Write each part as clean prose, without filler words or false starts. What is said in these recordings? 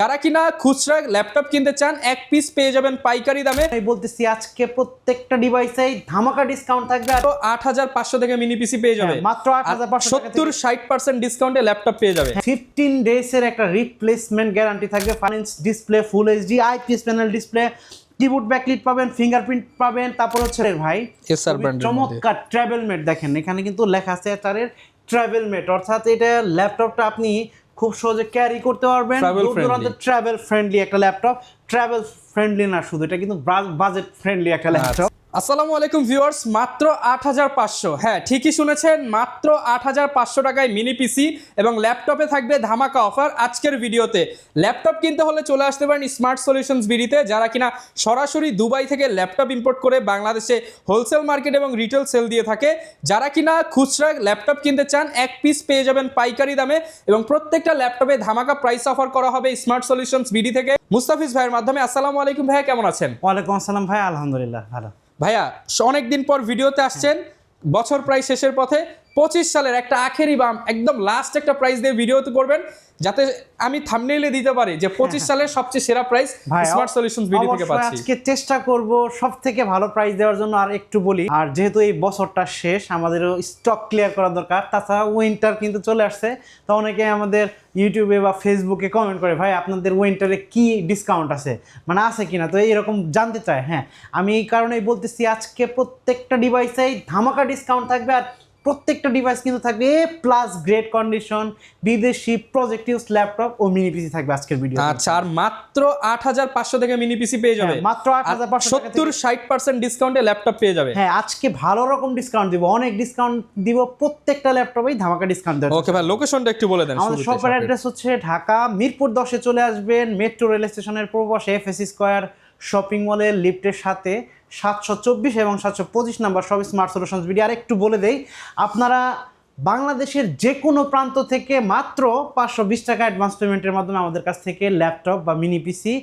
যারা কিনা খুচরা ল্যাপটপ কিনতে চান এক পিস পেয়ে যাবেন পাইকারি দামে। আমি বলতেছি আজকে প্রত্যেকটা ডিভাইসেই ধামাকা ডিসকাউন্ট থাকবে। তো 8500 থেকে মিনি পিসি পেয়ে যাবে মাত্র 8500 টাকা থেকে 70-60% ডিসকাউন্টে ল্যাপটপ পেয়ে যাবে। 15 ডেজ এর একটা রিপ্লেসমেন্ট গ্যারান্টি থাকবে। Finance display, full HD IPS panel display, keyboard backlit পাবেন, ফিঙ্গারপ্রিন্ট পাবেন। তারপর হচ্ছে ভাই এসআর ব্র্যান্ডের চমৎকার ট্রাভেল মেট, দেখেন এখানে কিন্তু লেখা আছে এটারের ট্রাভেল মেট, অর্থাৎ এটা ল্যাপটপটা আপনি খুব সহজে ক্যারি করতে পারবেন। ট্রাভেল ফ্রেন্ডলি একটা ল্যাপটপ, ট্রাভেল ফ্রেন্ডলি না শুধু, এটা কিন্তু বাজেট ফ্রেন্ডলি একটা ল্যাপটপ। আসসালামু আলাইকুম ভিউয়ার্স, মাত্র 8500, হ্যাঁ ঠিকই শুনেছেন, মাত্র 8500 টাকায় মিনি পিসি এবং ল্যাপটপে থাকবে ধামাকা অফার। আজকের ভিডিওতে ল্যাপটপ কিনতে হলে চলে আসতে পারেন স্মার্ট সলিউশনস বিডিতে, যারা কিনা সরাসরি দুবাই থেকে ল্যাপটপ ইম্পোর্ট করে বাংলাদেশে হোলসেল মার্কেট এবং রিটেল সেল দিয়ে থাকে। যারা কিনা খুচরা ল্যাপটপ কিনতে চান এক পিস পেয়ে যাবেন পাইকারি দামে এবং প্রত্যেকটা ল্যাপটপে ধামাকা প্রাইস অফার করা হবে স্মার্ট সলিউশনস বিডি থেকে মুস্তাফিজ ভাইয়ের মাধ্যমে। আসসালামু আলাইকুম ভাইয়া, কেমন আছেন? ওয়ালাইকুম আসসালাম ভাই, আলহামদুলিল্লাহ ভালো। ভাইয়া অনেকদিন পর ভিডিওতে আসছেন, বছর প্রায় শেষের পথে, 25 সালের একটা আখেরি বাম একদম লাস্ট একটা প্রাইস দিয়ে ভিডিওতে করবেন, যাতে আমি থাম্বনেইলে দিতে পারি যে 25 সালের সবচেয়ে সেরা প্রাইস স্মার্ট সলিউশনস ভিডিও থেকে পাচ্ছি। আজকে চেষ্টা করব সবথেকে ভালো প্রাইস দেওয়ার জন্য। আর একটু বলি, আর যেহেতু এই বছরটা শেষ, আমাদেরও স্টক ক্লিয়ার করা দরকার। তাছাড়া উইন্টার কিন্তু চলে আসছে, তো অনেকে আমাদের ইউটিউবে বা ফেসবুকে কমেন্ট করে, ভাই আপনাদের উইন্টারে কি ডিসকাউন্ট আছে, মানে আছে কিনা, তো এইরকম জানতে চায়। হ্যাঁ, আমি এই কারণেই বলতেছি আজকে প্রত্যেকটা ডিভাইসেই ধামাকা ডিসকাউন্ট থাকবে। আর প্রত্যেকটা ডিভাইস কিন্তু থাকবে এ প্লাস গ্রেড কন্ডিশন বিদেশি প্রজেক্ট ইউজ ল্যাপটপ ও মিনি পিসি থাকবে আজকের ভিডিও। আচ্ছা, আর মাত্র 8500 থেকে মিনি পিসি পেয়ে যাবে, মাত্র 8500 টাকা থেকে 70-60% ডিসকাউন্টে ল্যাপটপ পেয়ে যাবে। হ্যাঁ, আজকে ভালো রকম ডিসকাউন্ট দিব, অনেক ডিসকাউন্ট দিব, প্রত্যেকটা ল্যাপটপেই ধামাকা ডিসকাউন্ট দেব। ওকে ভাই, লোকেশনটা একটু বলে দেন। আমাদের শপের অ্যাড্রেস হচ্ছে ঢাকা মিরপুর 10-এ চলে আসবেন, মেট্রো রেল স্টেশনের পূর্ব পাশে এফএসি স্কয়ার শপিং মলের লিফটের সাথে 724 এবং 725 নাম্বার সব স্মার্ট সলিউশনস ভিডিও। আর একটু বলে দেই, আপনারা বাংলাদেশের যে কোনো প্রান্ত থেকে মাত্র 520 টাকা অ্যাডভান্স পেমেন্টের মাধ্যমে আমাদের কাছ থেকে ল্যাপটপ বা মিনি পিসি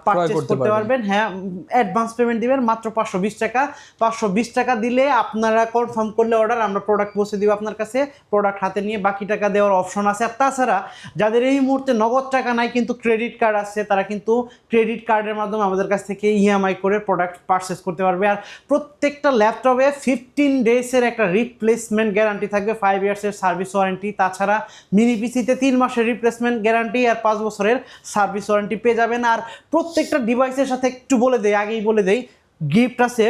পারচেজ করতে পারবেন। হ্যাঁ, অ্যাডভান্স পেমেন্ট দিবেন মাত্র 520 টাকা। 520 টাকা দিলে আপনারা কনফার্ম করলে অর্ডার, আমরা প্রোডাক্ট পৌঁছে দিব আপনার কাছে, প্রোডাক্ট হাতে নিয়ে বাকি টাকা দেওয়ার অপশন আছে। আর তাছাড়া যাদের এই মুহূর্তে নগদ টাকা নাই কিন্তু ক্রেডিট কার্ড আছে, তারা কিন্তু ক্রেডিট কার্ডের মাধ্যমে আমাদের কাছ থেকে ইএমআই করে প্রোডাক্ট পারচেজ করতে পারবে। আর প্রত্যেকটা ল্যাপটপে 15 ডেজের একটা রিপ্লেসমেন্ট গ্যারান্টি থাকবে, 5 ইয়ার্সের সার্ভিস ওয়ারেন্টি। তাছাড়া মিনি পিসিতে 3 মাসের রিপ্লেসমেন্ট গ্যারান্টি আর 5 বছরের সার্ভিস ওয়ারেন্টি পেয়ে যাবেন। আর প্রত্যেকটা ডিভাইসের সাথে একটু বলে দেই, আগেই বলে দেই, গিফট আছে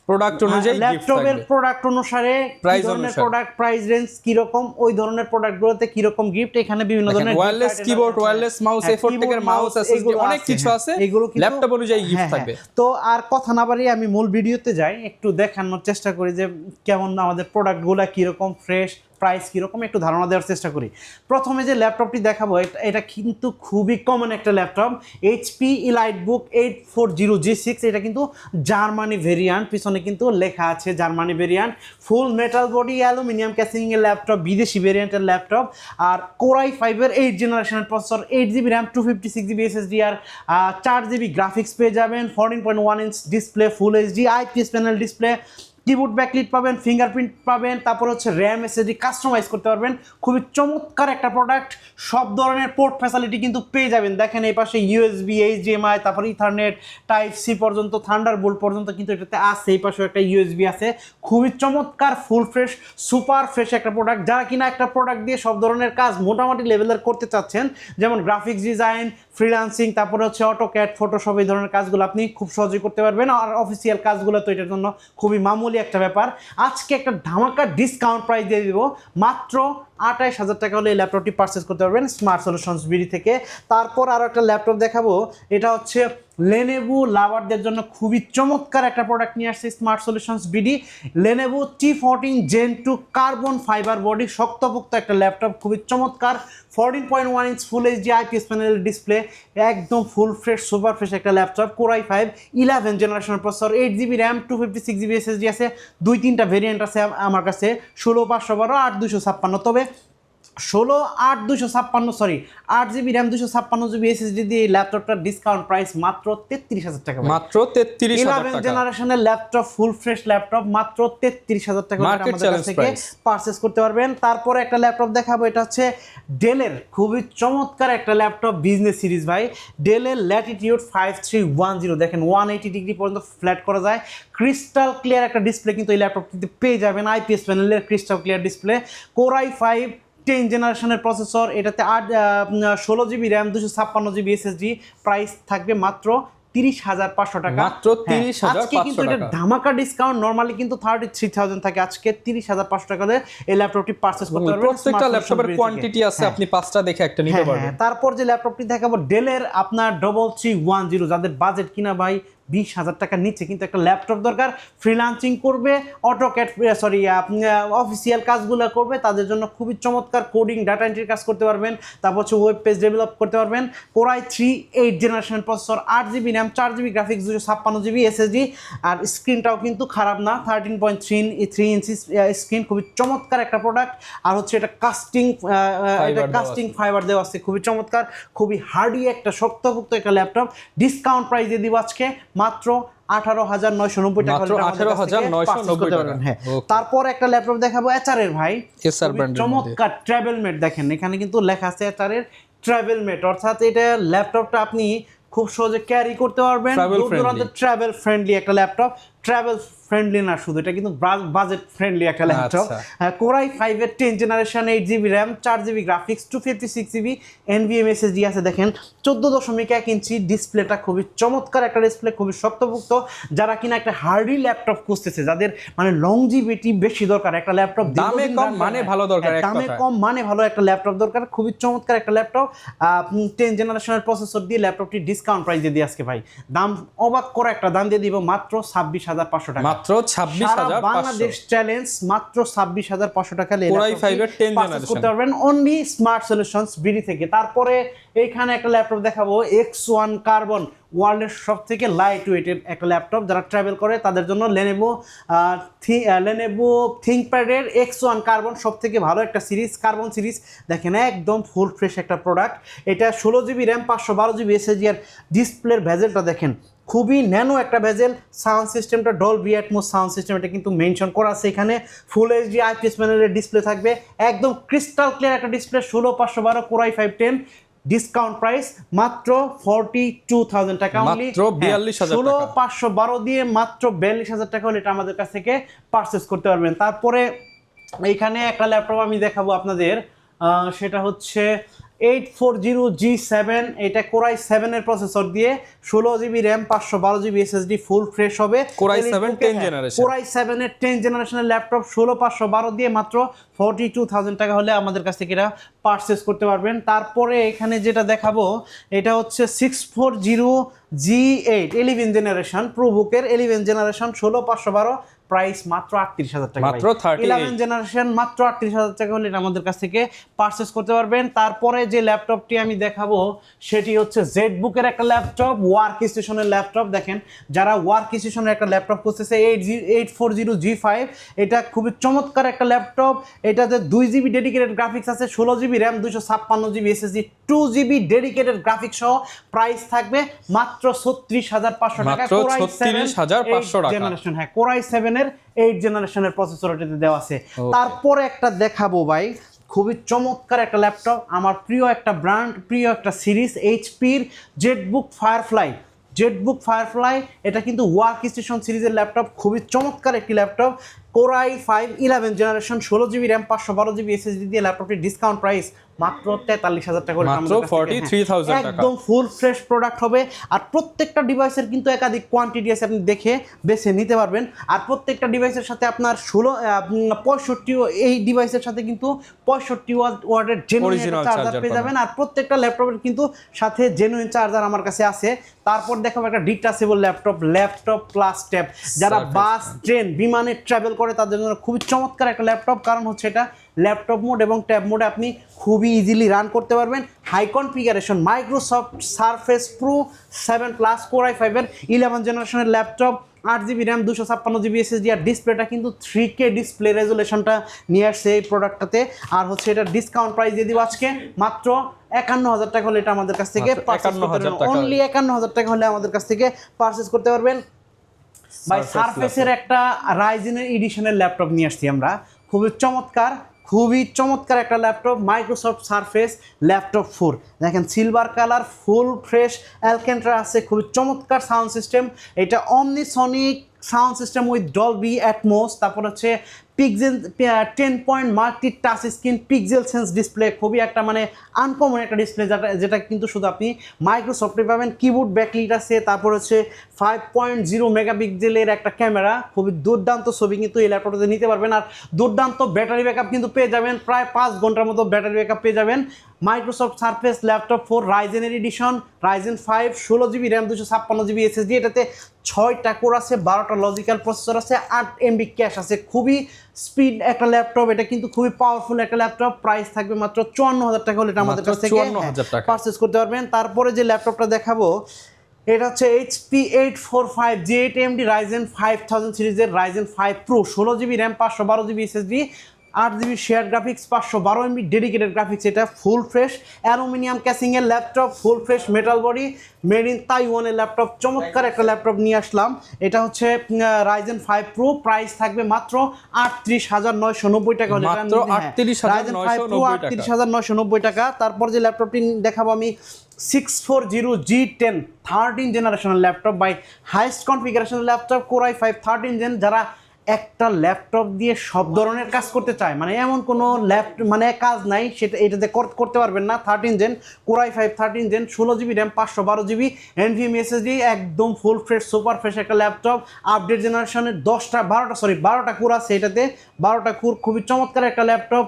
প্রোডাক্ট অনুযায়ী, ল্যাপটপের প্রোডাক্ট অনুসারে প্রাইস ধরনের প্রোডাক্ট প্রাইস রেঞ্জ কি রকম, ওই ধরনের প্রোডাক্টগুলোতে কি রকম গিফট, এখানে বিভিন্ন ধরনের ওয়্যারলেস কিবোর্ড, ওয়্যারলেস মাউস, এ4 টেকের মাউস আছে, অনেক কিছু আছে, এগুলো ল্যাপটপ অনুযায়ী গিফট থাকবে। তো আর কথা না বাড়িয়ে আমি মূল ভিডিওতে যাই, একটু দেখানোর চেষ্টা করি যে কেমন আমাদের প্রোডাক্টগুলো কি রকম, ফ্রেশ, প্রাইস কীরকম একটু ধারণা দেওয়ার চেষ্টা করি। প্রথমে যে ল্যাপটপটি দেখাবো, এটা কিন্তু খুবই কমন একটা ল্যাপটপ, এইচপি ইলাইটবুক 840G6। এটা কিন্তু জার্মানি ভেরিয়ান্ট, পিছনে কিন্তু লেখা আছে Germany variant, full metal body, aluminium ক্যাসিংয়ের ল্যাপটপ, বিদেশি ভেরিয়ান্টের ল্যাপটপ। আর কোরাই 5-এর 8 জেনারেশনের processor, 8GB RAM, 256GB SSD, আর 4GB গ্রাফিক্স পেয়ে যাবেন, 14.1 inch display, full HD IPS panel display, keyboard backlit পাবেন, ফিঙ্গারপ্রিন্ট পাবেন, তারপর হচ্ছে র্যাম এসএসডি কাস্টমাইজ করতে পারবেন। খুবই চমৎকার একটা প্রোডাক্ট, সব ধরনের পোর্ট ফ্যাসিলিটি কিন্তু পেয়ে যাবেন। দেখেন এই পাশে ইউএসবি, এইচডিএমআই, তারপর ইথারনেট, টাইপ সি পর্যন্ত, থান্ডারবোল্ট পর্যন্ত কিন্তু এটাতে আছে। এই পাশে একটা ইউএসবি আছে। খুবই চমৎকার, ফুল ফ্রেশ, সুপার ফ্রেশ একটা প্রোডাক্ট। যারা কিনা একটা প্রোডাক্ট দিয়ে সব ধরনের কাজ মোটামুটি লেভেলের করতে চাচ্ছেন, যেমন গ্রাফিক্স ডিজাইন, ফ্রিল্যান্সিং, তারপরে হচ্ছে অটোক্যাড, ফটোশপ, এই ধরনের কাজগুলো আপনি খুব সহজেই করতে পারবেন। আর অফিসিয়াল কাজগুলো তো এটার জন্য খুবই মামুলি একটা ব্যাপার। আজকে একটা ধামাকা ডিসকাউন্ট প্রাইস দিয়ে দিব, মাত্র 28,000 টাকা হলে এই ল্যাপটপটি পারচেজ করতে পারবেন স্মার্ট সলিউশনস বিডি থেকে। তারপর আরও একটা ল্যাপটপ দেখাবো, এটা হচ্ছে লেনেভো লাভারদের জন্য খুবই চমৎকার একটা প্রোডাক্ট নিয়ে আসছে smart solutions BD. Lenovo T14 Gen 2 carbon fibre body, শক্তপোক্ত একটা ল্যাপটপ, খুবই চমৎকার, 14.1 ইঞ্চ ফুল এইচডি আইপিএস প্যানেল ডিসপ্লে, একদম ফুল ফ্রেশ, সুপার ফ্রেশ একটা ল্যাপটপ। কোরাই 5 11 জেনারেশনের processor, 8GB RAM, 256GB SSD আছে, 2-3টা ভেরিয়েন্ট আছে আমার কাছে, 16512 আর 256। তবে 8GB RAM 256GB SSD দিয়ে এই ল্যাপটপটার ডিসকাউন্ট প্রাইস মাত্র 33,000 টাকা। মাত্র 33,000 11 টাকা জেনারেশনের ল্যাপটপ, ফুল ফ্রেশ ল্যাপটপ মাত্র 33,000 টাকা Market আমাদের কাছ challenge থেকে price। পারচেজ করতে পারবেন। তারপরে একটা ল্যাপটপ দেখাবো, এটা হচ্ছে ডেলের খুবই চমৎকার একটা ল্যাপটপ, বিজনেস সিরিজ ভাই। ডেলের ল্যাটিটিউড 5310, দেখেন 180 ডিগ্রি পর্যন্ত ফ্ল্যাট করা যায়, ক্রিস্টাল ক্লিয়ার একটা ডিসপ্লে কিন্তু এই ল্যাপটপটিতে পেয়ে যাবেন। আইপিএস প্যানেলের crystal clear display, core i5 10 জেনারেশনের প্রসেসর, এটাতে 16GB RAM 256GB SSD, price থাকবে মাত্র 30,500 টাকা। মাত্র 30,500 আজকে কিন্তু এটা টাকা। ধামাকা ডিসকাউন্ট, নরমালি কিন্তু 33,000 থাকে, আজকে 30,500 টাকা দিয়ে এই ল্যাপটপটি পারচেজ করতে পারবেন। প্রত্যেকটা ল্যাপটপের কোয়ান্টিটি আছে, আপনি 5টা দেখে একটা নিতে পারবেন। তারপর যে ল্যাপটপটি দেখাবো ডেলের আপনার 3310, যাদের বাজেট কিনা ভাই 20,000 টাকার নিচে কিন্তু একটা ল্যাপটপ দরকার, ফ্রিল্যান্সিং করবে, অটোক্যাড অফিসিয়াল কাজগুলো করবে, তাদের জন্য খুবই চমৎকার, কোডিং ডাটা এন্ট্রির কাজ করতে পারবেন, তারপর হচ্ছে ওয়েব পেজ ডেভেলপ করতে পারবেন। Core i3 8 generation processor, 8GB RAM 4GB graphics 256GB SSD, আর স্ক্রিনটাও কিন্তু খারাপ না, 13.3 ইঞ্চি স্ক্রিন, খুবই চমৎকার একটা প্রোডাক্ট। আর হচ্ছে এটা কাস্টিং ফাইবার দেওয়া আছে, খুবই চমৎকার, খুবই হার্ডি একটা শক্তপোক্ত একটা ল্যাপটপ। ডিসকাউন্ট প্রাইস দিয়ে দিব আজকে মাত্র 18,990 টাকা। মাত্র 18,990 টাকা। হ্যাঁ, তারপর একটা ল্যাপটপ দেখাবো এচআর এর ভাই, এসআর ব্র্যান্ডের চমৎকার ট্রাভেল মেট, দেখেন এখানে কিন্তু লেখা আছে এচআর এর ট্রাভেল মেট, অর্থাৎ এটা ল্যাপটপটা আপনি খুব সহজে ক্যারি করতে পারবেন, ট্রাভেল ফ্রেন্ডলি একটা ল্যাপটপ। ট্রাভেল ফ্রেন্ডলি না শুধু, এটা কিন্তু বাজেট ফ্রেন্ডলি একটা ল্যাপটপ। কোর i5 এর 10 generation, 8GB RAM 4GB graphics 256GB NVMe SSD আছে, দেখেন 14.1 ইঞ্চি ডিসপ্লেটা, খুবই চমৎকার একটা ডিসপ্লে, খুবই শক্তপোক্ত। যারা কিনা একটা হার্ডি ল্যাপটপ খুঁজতেছে, যাদের মানে লংজিভিটি বেশি দরকার, একটা ল্যাপটপ দামে কম মানে ভালো দরকার, দামে কম মানে ভালো একটা ল্যাপটপ দরকার, খুবই চমৎকার একটা ল্যাপটপ। 10 জেনারেশনের প্রসেসর দিয়ে ল্যাপটপটি ডিসকাউন্ট প্রাইস দিয়ে দিয়ে আজকে ভাই দাম অবাক করা একটা দাম দিয়ে দিব, মাত্র 26,500 টাকা। মাত্র 26,500 বাংলাদেশ চ্যালেঞ্জ, মাত্র 26,500 টাকা কোর i5 এর 10 জেনারেশন করতে পারবেন অনলি স্মার্ট সলিউশনস বিডি থেকে। তারপরে এইখানে একটা ল্যাপটপ দেখাবো, X1 কার্বন, ওয়ার্ল্ডের সবথেকে লাইট ওয়েটের একটা ল্যাপটপ, যারা ট্রাভেল করে তাদের জন্য লেনোভো থিংকপ্যাডের X1 কার্বন সবথেকে ভালো একটা সিরিজ, কার্বন সিরিজ, দেখেন একদম ফুল ফ্রেশ একটা প্রোডাক্ট। এটা 16GB RAM 512GB SSD, আর ডিসপ্লের ভেজেলটা দেখেন খুবই ন্যানো একটা ভেজেল। সাউন্ড সিস্টেমটা ডলবি অ্যাটমস সাউন্ড সিস্টেম, এটা কিন্তু মেনশন করা আছে এখানে। ফুল এইচডি আইপিএস প্যানেলের ডিসপ্লে থাকবে, একদম ক্রিস্টাল ক্লিয়ার একটা display. 16,512 core i5 10, discount price মাত্র 42,000 টাকা অনলি, 16,512 দিয়ে মাত্র 42,000 টাকা হলে এটা আমাদের কাছ থেকে পারচেস করতে পারবেন। তারপরে এইখানে একটা ল্যাপটপ আমি দেখাবো আপনাদের, সেটা হচ্ছে 840G7, এটা কোর i7 এর প্রসেসর দিয়ে 16GB RAM 512GB SSD, full fresh হবে। Core i7 10 generation, core i7 এর 10 জেনারেশনের ল্যাপটপ 16,512 দিয়ে মাত্র 42,000 টাকা হলে আমাদের কাছ থেকে এটা পারচেস করতে পারবেন। তারপরে এখানে যেটা দেখাবো, এটা হচ্ছে 640G8 11 জেনারেশন, প্রোবুকের 11 জেনারেশন, 16,512, প্রাইস মাত্র 38,000 টাকা। মাত্র 11 জেনারেশন মাত্র 38,000 টাকা হলে এটা আমাদের কাছ থেকে পারচেস করতে পারবেন। তারপরে যে ল্যাপটপটি আমি দেখাবো সেটি হচ্ছে জেটবুকের একটা ল্যাপটপ, ওয়ার্ক স্টেশনের ল্যাপটপ। দেখেন যারা ওয়ার্ক স্টেশনের একটা ল্যাপটপ খুঁজতেছে, 840G5, এটা খুবই চমৎকার একটা ল্যাপটপ। এটাতে 2GB ডেডিকেটেড গ্রাফিক্স আছে, 16GB RAM 256GB SSD, 2GB dedicated graphics সহ, প্রাইস থাকবে মাত্র 36,500 টাকা। মাত্র 36,500 টাকা জেনারেশন, হ্যাঁ কোর i7 এর 8 জেনারেশনের প্রসেসর এটাতে দেওয়া আছে। তারপরে একটা দেখাবো ভাই, খুবই চমৎকার একটা ল্যাপটপ, আমার প্রিয় একটা ব্র্যান্ড, প্রিয় একটা সিরিজ, এইচপির জেটবুক ফায়ারফ্লাই। এটা কিন্তু ওয়ার্ক স্টেশন সিরিজের ল্যাপটপ, খুবই চমৎকার একটি laptop. Core i5 11 generation, 16GB RAM 512GB SSD দিয়ে ল্যাপটপটির ডিসকাউন্ট প্রাইস মাত্র 43,000 টাকা, মাত্র 43,000 টাকা, একদম ফুল ফ্রেশ প্রোডাক্ট হবে। আর প্রত্যেকটা ডিভাইসের কিন্তু একাধিক কোয়ান্টিটি আছে, আপনি দেখে বেছে নিতে পারবেন। আর প্রত্যেকটা ডিভাইসের সাথে আপনার 65, এই ডিভাইসের সাথে কিন্তু 65 ওয়াটের জেনুইন চার্জার পেয়ে যাবেন। আর প্রত্যেকটা ল্যাপটপের কিন্তু সাথে জেনুইন চার্জার আমার কাছে আছে। তারপর দেখাবো একটা ডিটাচেবল ল্যাপটপ প্লাস ট্যাব, যারা বাস, ট্রেন, বিমানে ট্রাভেল করে তাদের জন্য খুবই চমৎকার একটা ল্যাপটপ, কারণ হচ্ছে এটা ল্যাপটপ মোড এবং ট্যাব মোডে আপনি খুবই ইজিলি রান করতে পারবেন। High configuration Microsoft Surface Pro 7 plus core i5 এর 11 জেনারেশনের laptop, 8GB RAM 256GB SSD, আর ডিসপ্লেটা কিন্তু 3K ডিসপ্লে রেজুলেশনটা নিয়ে আসছে এই প্রোডাক্টটাতে। আর হচ্ছে এটা ডিসকাউন্ট প্রাইস দিয়ে দিব আজকে মাত্র 51,000 টাকা হলে এটা আমাদের কাছ থেকে পারচেজ করতে পারবেন। অনলি 51,000 টাকা হলে আমাদের কাছ থেকে পারচেজ করতে পারবেন। ভাই সারফেসের একটা রাইজেনের এডিশনের ল্যাপটপ নিয়ে আসছি আমরা, খুবই চমৎকার একটা ল্যাপটপ, মাইক্রোসফট সারফেস ল্যাপটপ 4। দেখেন silver colour, full fresh alcantara আছে, খুবই চমৎকার সাউন্ড সিস্টেম। এটা omnisonic sound system with Dolby Atmos, তারপর হচ্ছে pixel 10 point multi touch screen pixel sense display, খুবই একটা মানে আনকমন একটা ডিসপ্লে, যেটা কিন্তু শুধু আপনি মাইক্রোসফটে পাবেন। কিবোর্ড ব্যাকলিট আছে, তারপর হচ্ছে 5.0 মেগাপিক্সেলের একটা ক্যামেরা, খুবই দুর্দান্ত ছবি কিন্তু এই ল্যাপটপে নিতে পারবেন। আর দুর্দান্ত ব্যাটারি ব্যাকআপ কিন্তু পেয়ে যাবেন, প্রায় 5 ঘন্টার মতো ব্যাটারি ব্যাকআপ পেয়ে যাবেন। মাইক্রোসফট সারফেস ল্যাপটপ 4 রাইজেনের edition, Ryzen 5 16GB RAM 256GB SSD, এটাতে 6টা কোর আছে, 12টা লজিক্যাল প্রসেসর আছে, 8MB ক্যাশ আছে, খুবই স্পিড একটা ল্যাপটপ। এটা কিন্তু খুবই পাওয়ারফুল একটা ল্যাপটপ। প্রাইস থাকবে মাত্র 54,000 টাকা হলে এটা আমাদের কাছ থেকে পারচেজ করতে পারবেন। তারপরে যে ল্যাপটপটা দেখাবো এটা হচ্ছে HP 845 G8 AMD Ryzen 5000 সিরিজের Ryzen 5 Pro, 16GB RAM 512GB SSD, 8GB share graphics, 512MB dedicated graphics. এটা ফুল ফ্রেশ অ্যালুমিনিয়াম ক্যাসিংয়ের laptop, full fresh metal body, made in তাইওয়ানের ল্যাপটপ, চমৎকার একটা ল্যাপটপ নিয়ে আসলাম। এটা হচ্ছে Ryzen 5 Pro, প্রাইস থাকবে মাত্র 38,990 টাকা হলে মাত্র 38,990 টাকা। তারপর যে ল্যাপটপটি দেখাবো আমি 640G10 13 জেনারেশনের laptop, by highest configuration laptop, Core i5 13 gen. যারা একটা ল্যাপটপ দিয়ে সব ধরনের কাজ করতে চায়, মানে এমন কোনো ল্যাপটপ মানে কাজ নাই সেটা এটাতে করতে পারবেন না, 13 gen Core i5 13 gen, 16GB RAM 512GB NVMe SSD, একদম ফুল ফ্রেশ সুপার ফ্রেশ একটা ল্যাপটপ। আপডেট জেনারেশনের 12টা কোর আছে এটাতে, 12টা কোর, খুবই চমৎকার একটা ল্যাপটপ।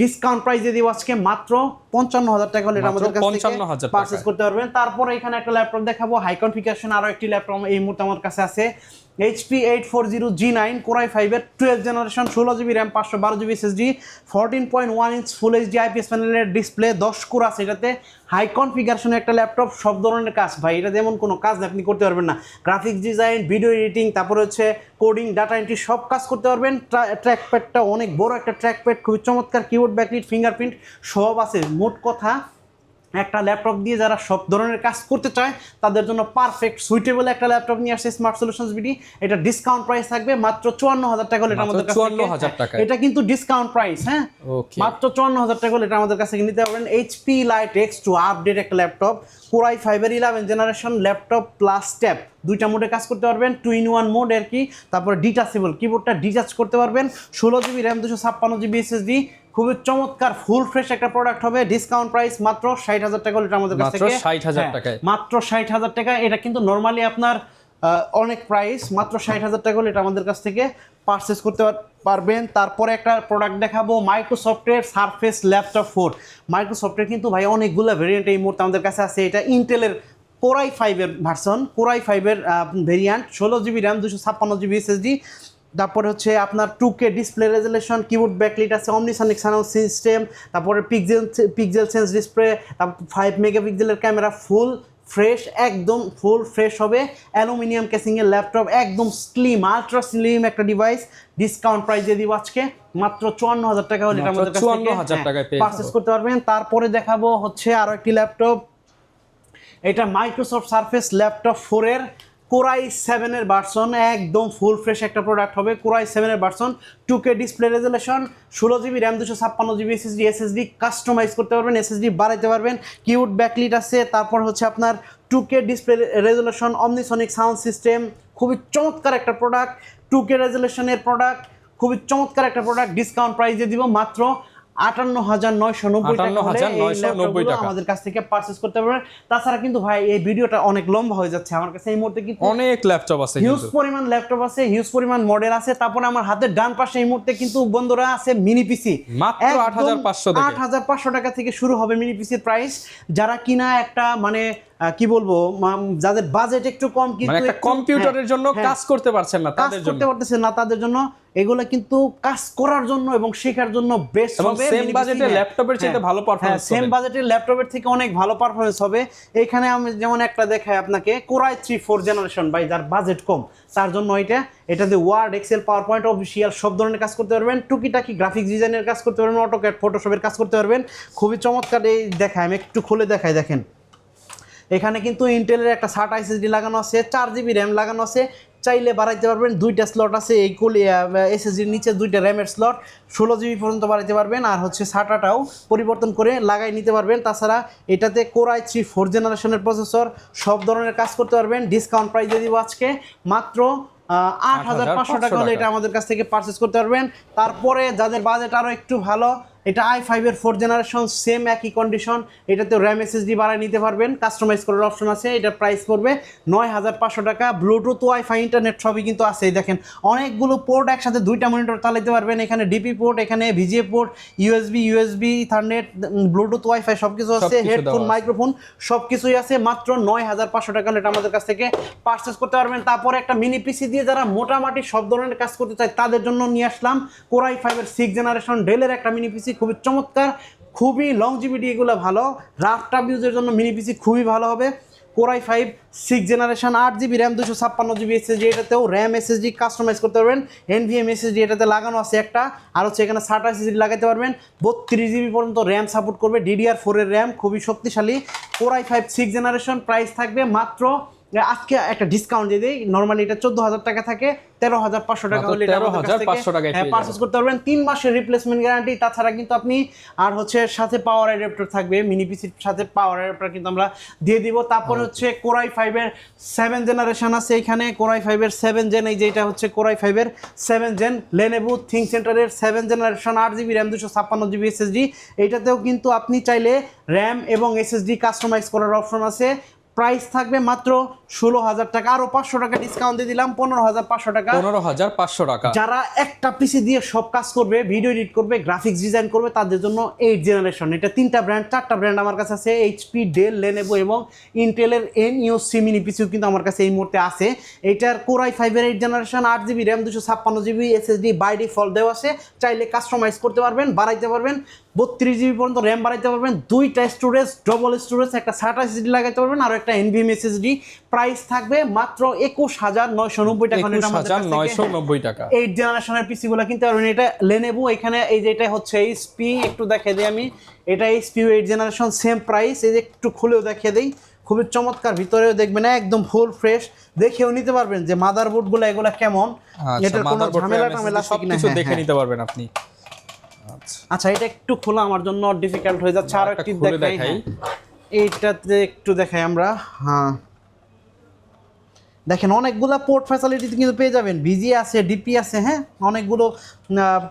ডিসকাউন্ট প্রাইসে দিব আজকে মাত্র 55,000 টাকা হলে এটা আমাদের কাছ থেকে পারচেজ করতে পারবেন। তারপরে এখানে একটা ল্যাপটপ দেখাবো হাই কনফিগারেশন, আরও একটি ল্যাপটপ এই মুহূর্তে আমার কাছে আছে, HP 840G9 Core i5 এর 12th generation, 16GB RAM 512GB SSD, 14.1 inch ফুল HD IPS প্যানেলের ডিসপ্লে, 10 কোর আছে এটাতে। হাই কনফিগারেশনের একটা ল্যাপটপ, সব ধরনের কাজ ভাই, এটা যেমন কোনো কাজ আপনি করতে পারবেন না। গ্রাফিক্স ডিজাইন, ভিডিও এডিটিং, তারপরে হচ্ছে কোডিং, ডাটা এন্ট্রি সব কাজ করতে পারবেন। ট্র্যাকপ্যাডটা অনেক বড় একটা ট্র্যাকপ্যাড, খুবই চমৎকার, কিবোর্ড ব্যাকলিট, ফিঙ্গারপ্রিন্ট সব আছে। মোট কথা একটা ল্যাপটপ দিয়ে যারা সব ধরনের কাজ করতে চায় তাদের জন্য পারফেক্ট সুইটেবল একটা ল্যাপটপ নিয়ে আসছে স্মার্ট সলিউশনস বিডি। এটা ডিসকাউন্ট প্রাইস থাকবে মাত্র 54,000 টাকা হলে এটা আমাদের কাছে 54,000 টাকা। এটা কিন্তু ডিসকাউন্ট প্রাইস, হ্যাঁ, মাত্র 54,000 টাকা হলে এটা আমাদের কাছে নিতে পারবেন। HP Lite X2 আপডেট একটা ল্যাপটপ, Core i5 এর 11 জেনারেশন ল্যাপটপ প্লাস ট্যাব, দুইটা মোডে কাজ করতে পারবেন, 2-in-1 মোড আর কি। তারপরে ডিটাচেবল, কিবোর্ডটা ডিটাচ করতে পারবেন, 16GB র্যাম 256GB SSD, খুবই চমৎকার ফুল ফ্রেশ একটা প্রোডাক্ট হবে। ডিসকাউন্ট প্রাইস মাত্র 60,000 টাকা হলে এটা আমাদের কাছ থেকে মাত্র 60,000 টাকায়, মাত্র 60,000 টাকা। এটা কিন্তু নরমালি আপনার অনেক প্রাইস, মাত্র 60,000 টাকা হলে এটা আমাদের কাছ থেকে পারচেস করতে পারবেন। তারপরে একটা প্রোডাক্ট দেখাবো মাইক্রোসফটের সারফেস ল্যাপটপ 4। মাইক্রোসফটের কিন্তু ভাই অনেকগুলো ভেরিয়েন্ট এই মুহূর্তে আমাদের কাছে আছে। এটা ইন্টেলের Core i5 এর ভার্সন, Core i5 এর variant, 16GB RAM 256GB SSD, তারপরে হচ্ছে আপনার 2K display resolution, keyboard backlit আছে, অমনিসনিক সাউন্ড সিস্টেম, তারপরে পিক্সেল সেন্স ডিসপ্লে, তারপর 5 মেগাপিক্সেলের ক্যামেরা, ফুল ফ্রেশ, একদম ফুল ফ্রেশ হবে। অ্যালুমিনিয়াম ক্যাসিংয়ের ল্যাপটপ, একদম স্লিম, আলট্রা স্লিম একটা ডিভাইস। ডিসকাউন্ট প্রাইস দিয়ে দিব আজকে মাত্র 54,000 টাকা হলে এটা আমাদের কাছে 54,000 টাকায় পারচেজ করতে পারবেন। তারপরে দেখাবো হচ্ছে আরও একটি ল্যাপটপ, এটা মাইক্রোসফট সারফেস ল্যাপটপ 4 এর Core i7 এর ভার্সন, একদম ফুল ফ্রেশ একটা প্রোডাক্ট হবে। Core i7 এর version, 2K display resolution, 16GB RAM 256GB SSD customise করতে পারবেন, SSD বাড়াইতে পারবেন, কিবোর্ড ব্যাকলিট আছে, তারপর হচ্ছে আপনার 2K display resolution, omnisonic sound system, খুবই চমৎকার একটা প্রোডাক্ট, 2K রেজুলেশনের প্রোডাক্ট, খুবই চমৎকার একটা প্রোডাক্ট। ডিসকাউন্ট প্রাইসে দিব মাত্র 58,990 টাকা আমাদের কাছ থেকে পারচেজ করতে পারবেন। তাছাড়া কিন্তু ভাই এই ভিডিওটা অনেক লম্বা হয়ে যাচ্ছে, আমার কাছে এই মুহূর্তে কিন্তু অনেক ল্যাপটপ আছে, হিউজ পরিমাণ ল্যাপটপ আছে, হিউজ পরিমাণ মডেল আছে। তারপরে আমার হাতের ডান পাশে এই মুহূর্তে কিন্তু বন্ধুরা আছে মিনি পিসি, মাত্র 8,500 টাকা থেকে শুরু হবে মিনি পিসির প্রাইস। যারা কিনা একটা মানে কি বলবো যাদের বাজেট একটু কম কিন্তু মানে একটা কম্পিউটারের জন্য কাজ করতে পারছেন না তাদের জন্য, করতে পারতেছেন না তাদের জন্য এগুলো কিন্তু কাজ করার জন্য এবং শেখার জন্য বেস্ট হবে। সেম বাজেটে ল্যাপটপের চাইতে ভালো পারফরম্যান্স সেম বাজেটের ল্যাপটপের থেকে অনেক ভালো পারফরম্যান্স হবে। এখানে আমি যেমন একটা দেখাই আপনাকে কোরাই 3 জেনারেশন, ভাই যার বাজেট কম তার জন্য এটাতে Word, Excel, PowerPoint, official সব ধরনের কাজ করতে পারবেন, টুকিটাকি গ্রাফিক্স ডিজাইনের কাজ করতে পারবেন, অটোক্যাড, ফটোশপের কাজ করতে পারবেন। খুবই চমৎকার। এই দেখায়, আমি একটু খুলে দেখাই, দেখেন এখানে কিন্তু ইন্টেলের একটা 60 এসএসডি লাগানো আছে, 4GB র্যাম লাগানো আছে, চাইলে বাড়াইতে পারবেন। 2টা স্লট আছে এই এসএসডির নিচে, 2টা র্যামের স্লট, 16GB পর্যন্ত বাড়াইতে পারবেন। আর হচ্ছে SATA-টাও পরিবর্তন করে লাগাই নিতে পারবেন। তাছাড়া এটাতে কোরাই 3 জেনারেশনের প্রসেসর, সব ধরনের কাজ করতে পারবেন। ডিসকাউন্ট প্রাইস দিয়ে দিব আজকে মাত্র 8500 টাকা হলে এটা আমাদের কাছ থেকে পারচেস করতে পারবেন। তারপরে যাদের বাজেট আরও একটু ভালো, এটা i5 এর 4 জেনারেশন, সেম একই কন্ডিশন, এটাতে র্যাম এসএসডি বাড়ায় নিতে পারবেন, কাস্টমাইজ করার অপশন আছে। এটার প্রাইস পড়বে 9500 টাকা। ব্লুটুথ, ওয়াইফাই, ইন্টারনেট সবই কিন্তু আছে। দেখেন অনেকগুলো পোর্ট, একসাথে 2টা মনিটর চালাতে পারবেন। এখানে ডিপি পোর্ট, এখানে VGA port, USB, ethernet, Bluetooth, wifi সবকিছু আছে, হেডফোন, মাইক্রোফোন সবকিছুই আছে। মাত্র 9500 টাকা এটা আমাদের কাছ থেকে পারচেস করতে পারবেন। তারপরে একটা মিনি পিসি দিয়ে যারা মোটামুটি সব ধরনের কাজ করতে চায় তাদের জন্য নিয়ে আসলাম কোরাই 5 6 জেনারেশন ডেলের একটা মিনি পিসি, খুবই চমৎকার, খুবই লংজিভিটি, এগুলো ভালো, রাফ টাফ ইউজের জন্য মিনি পিসি খুবই ভালো হবে। Core i 5 6 generation, 8GB RAM, 256GB SSD, এটাতেও র্যাম এসএসডি কাস্টমাইজ করতে পারবেন। NVMe এসএসডি এটাতে লাগানো আছে একটা, আর হচ্ছে এখানে SATA এসএসডি লাগাতে পারবেন। 32GB পর্যন্ত র্যাম সাপোর্ট করবে, DDR4 এর র্যাম, খুবই শক্তিশালী। কোরাই 5 6 জেনারেশন, প্রাইস থাকবে মাত্র, আজকে একটা ডিসকাউন্ট দিয়ে দিই, নরমালি এটা 14000 টাকা থাকে, 13500 টাকা হলে এটা পারচেজ করতে পারবেন। 3 মাসের রিপ্লেসমেন্ট গ্যারান্টি। তাছাড়া কিন্তু আপনি আর হচ্ছে সাথে পাওয়ার অ্যাডাপ্টার থাকবে, মিনি পিসির সাথে পাওয়ার অ্যাডাপ্টার কিন্তু আমরা দিয়ে দিব। তারপরে হচ্ছে কোরাই 5 এর 7 জেনারেশন আছে এখানে, কোরাই 5 এর 7 জেন, এই যে এটা হচ্ছে কোরাই 5 এর 7 জেন, লেনোভো থিঙ্ক সেন্টারের 7 generation, 8GB RAM, 256GB SSD. এইটাতেও কিন্তু আপনি চাইলে র্যাম এবং এসএসডি কাস্টমাইজ করার অপশন আছে। প্রাইস থাকবে মাত্র 16000 টাকা, আরো 500 টাকা ডিসকাউন্ট দিয়ে দিলাম, 15500 টাকা। 15500 টাকা। যারা একটা পিসি দিয়ে সব কাজ করবে, ভিডিও এডিট করবে, গ্রাফিক্স ডিজাইন করবে, তাদের জন্য 8 জেনারেশন। এটা 3টা ব্র্যান্ড, 4টা ব্র্যান্ড আমার কাছে আছে, এইচপি, ডেল, লেনোভো এবং ইন্টেলের NEOC মিনি পিসিও কিন্তু আমার কাছে এই মুহূর্তে আছে। এটার কোরাই 5 এর 8 generation, 8GB RAM, 256GB SSD by default দেওয়া আছে, চাইলে কাস্টমাইজ করতে পারবেন, বাড়াইতে পারবেন, 32GB পর্যন্ত র্যাম বাড়াইতে পারবেন, 2টা স্টোরেজ, ডবল স্টোরেজ, একটা SATA এসএসডি লাগাইতে পারবেন, আর একটা NVMe এসএসডি। প্রাইস থাকবে মাত্র 21990 টাকা। 21990 টাকা। 8 জেনারেশনের পিসিগুলো কিনতে পারবেন। এটা লেনোভো, এখানে এই যে এটা হচ্ছে এইচপি, একটু দেখিয়ে দিই আমি, এটা এইচপি 8 জেনারেশন, সেম প্রাইস। এই যে একটু খুলেও দেখিয়ে দিই, খুবই চমৎকার, ভিতরেও দেখবেন একদম ফুল ফ্রেশ, দেখেও নিতে পারবেন যে মাদারবোর্ডগুলো এগুলো কেমন, এটার কোনো ঝামেলা আছে কিনা সব দেখে নিতে পারবেন আপনি। আচ্ছা, এটা একটু খোলা আমার জন্য ডিফিকাল্ট হয়ে যাচ্ছে, আরো একটু দেখাই। এইটাতে একটু দেখাই আমরা। হ্যাঁ, দেখেন অনেকগুলো পোর্ট ফ্যাসিলিটি কিন্তু পেয়ে যাবেন, ভিজি আছে, ডিপি আছে, হ্যাঁ অনেকগুলো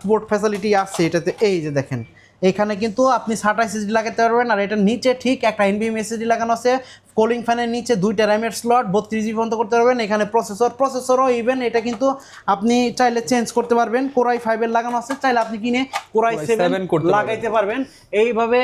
পোর্ট ফ্যাসিলিটি আছে এটাতে। এই যে দেখেন এখানে কিন্তু আপনি SATA এসএসডি লাগাতে পারবেন, আর এটার নিচে ঠিক একটা NVMe এসএসডি লাগানো আছে। কুলিং ফ্যানের নিচে 2টা র্যামের স্লট, 32GB পর্যন্ত করতে পারবেন। এখানে প্রসেসরও ইভেন এটা কিন্তু আপনি চাইলে চেঞ্জ করতে পারবেন। কোরাই 5 এর লাগানো আছে, চাইলে আপনি কিনে কোরাই 7 লাগাইতে পারবেন। এইভাবে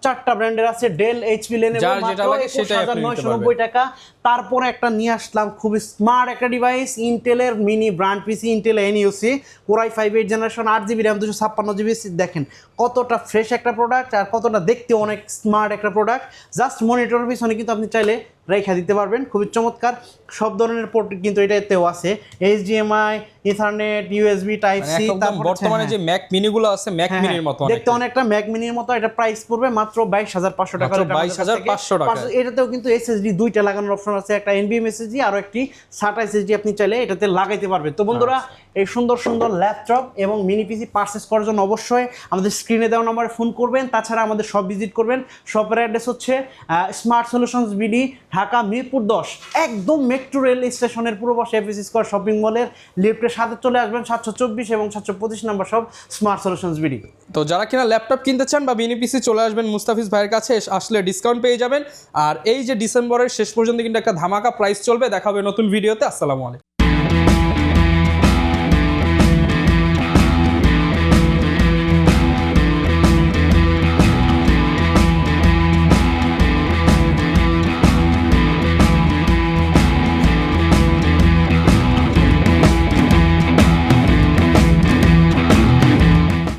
4টা ব্র্যান্ডের আছে, ডেল, এইচপি, লেনোভো, মাত্র 21990 টাকা। তারপরে একটা নিয়ে আসলাম খুবই স্মার্ট একটা ডিভাইস, ইন্টেলের mini brand PC, Intel NEOC core i 5 8 generation, 8GB RAM, 256GB। দেখেন কতটা ফ্রেশ একটা প্রোডাক্ট, আর কতটা দেখতে অনেক স্মার্ট একটা প্রোডাক্ট। জাস্ট মনিটরের পিছনে কিন্তু আপনি চাইলে রেখা দিতে পারবেন, খুবই চমৎকার। সব ধরনের পোর্ট কিন্তু এটাতেও আছে, HDMI, Ethernet, USB type C. বর্তমানে যে ম্যাক মিনিগুলো আছে, ম্যাক মিনির মতো দেখতে অনেকটা ম্যাক মিনির মতো। এটা প্রাইস পড়বে মাত্র 22500 টাকা। 22500 টাকা। এটাতেও কিন্তু SSD 2টা লাগানোর অপশন আছে, একটা NVMe SSD আর একটি SATA SSD আপনি চাইলে এটাতে লাগাইতে পারবেন। তো বন্ধুরা, এই সুন্দর সুন্দর ল্যাপটপ এবং মিনি পিসি পারচেজ করার জন্য অবশ্যই আমাদের স্ক্রিনে দেওয়া নম্বরে ফোন করবেন। তাছাড়া আমাদের শপ ভিজিট করবেন। শপের অ্যাড্রেস হচ্ছে smart solutions BD, Dhaka Mirpur 10, একদম মেট্রো রেল স্টেশনের পূর্ব পাশে এফএসি স্কয়ার শপিং মলের লিফটের সাথে চলে আসবেন। 724 এবং 725 নম্বর সব স্মার্ট সলিউশনস বিডি। তো যারা কিনা ল্যাপটপ কিনতে চান বা মিনি পিসি, চলে আসবেন মুস্তাফিজ ভাইয়ের কাছে, আসলে ডিসকাউন্ট পেয়ে যাবেন। আর এই যে ডিসেম্বরের শেষ পর্যন্ত কিন্তু একটা ধামাকা প্রাইস চলবে। দেখা হবে নতুন ভিডিওতে। আসসালামু আলাইকুম।